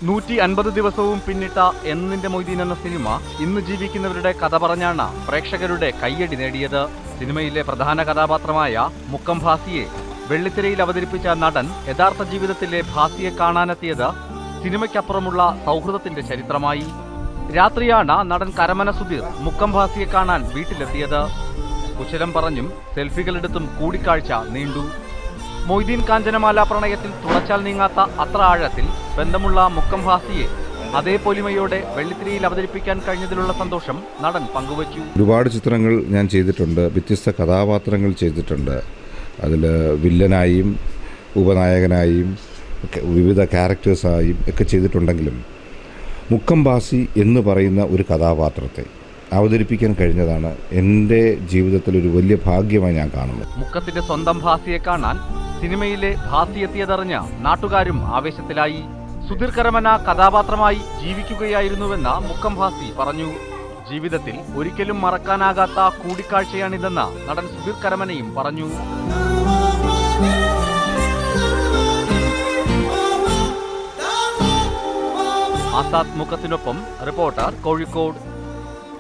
150 ദിവസവും പിന്നിട്ട എന്നിന്റെ മൊയ്തീൻ എന്ന സിനിമ ഇന്ന് ജീവിക്കുന്നവരുടെ കഥ പറഞ്ഞാണ് പ്രേക്ഷകരുടെ കയ്യടി നേടിയത്. സിനിമയിലെ പ്രധാന കഥാപാത്രമായ മുക്കം ഭാസിയെ വെള്ളിത്തിരയിൽ അവതരിപ്പിച്ച നടൻ യഥാർത്ഥ ജീവിതത്തിലെ ഭാസിയെ കാണാനെത്തിയത് സിനിമയ്ക്കപ്പുറമുള്ള സൗഹൃദത്തിന്റെ ചരിത്രമായി. രാത്രിയാണ് നടൻ കരമന സുധീർ മുക്കം ഭാസിയെ കാണാൻ വീട്ടിലെത്തിയത്. കുശലം പറഞ്ഞും സെൽഫികളെടുത്തും കൂടിക്കാഴ്ച നീണ്ടു. മൊയ്തീൻ കാഞ്ചനമാല പ്രണയത്തിൽ തുളച്ചാൽ നീങ്ങാത്ത അത്ര ആഴത്തിൽ ബന്ധമുള്ള മുക്കം ഭാസിയെ അതേ പൊലിമയോടെ വെള്ളിത്തിരയിൽ അവതരിപ്പിക്കാൻ കഴിഞ്ഞതിലുള്ള സന്തോഷം നടൻ പങ്കുവച്ചു. ഒരുപാട് ചിത്രങ്ങൾ ഞാൻ ചെയ്തിട്ടുണ്ട്, വ്യത്യസ്ത കഥാപാത്രങ്ങൾ ചെയ്തിട്ടുണ്ട്. അതിൽ വില്ലനായും ഉപനായകനായും വിവിധ ക്യാരക്ടേഴ്സായും ഒക്കെ ചെയ്തിട്ടുണ്ടെങ്കിലും മുക്കം ഭാസി എന്ന് പറയുന്ന ഒരു കഥാപാത്രത്തെ അവതരിപ്പിക്കാൻ കഴിഞ്ഞതാണ് എൻ്റെ ജീവിതത്തിൽ ഒരു വലിയ ഭാഗ്യമായി ഞാൻ കാണുന്നത്. മുക്കത്തിന്റെ സ്വന്തം ഭാസിയെ കാണാൻ സിനിമയിലെ ഭാസി എത്തിയതറിഞ്ഞ നാട്ടുകാരും ആവേശത്തിലായി. സുധീർ കരമന കഥാപാത്രമായി ജീവിക്കുകയായിരുന്നുവെന്ന് മുക്കം ഭാസി പറഞ്ഞു. ജീവിതത്തിൽ ഒരിക്കലും മറക്കാനാകാത്ത കൂടിക്കാഴ്ചയാണിതെന്ന് നടൻ സുധീർ കരമനയും പറഞ്ഞു. ആസാദ് മുക്കത്തിനൊപ്പം റിപ്പോർട്ടർ കോഴിക്കോട്.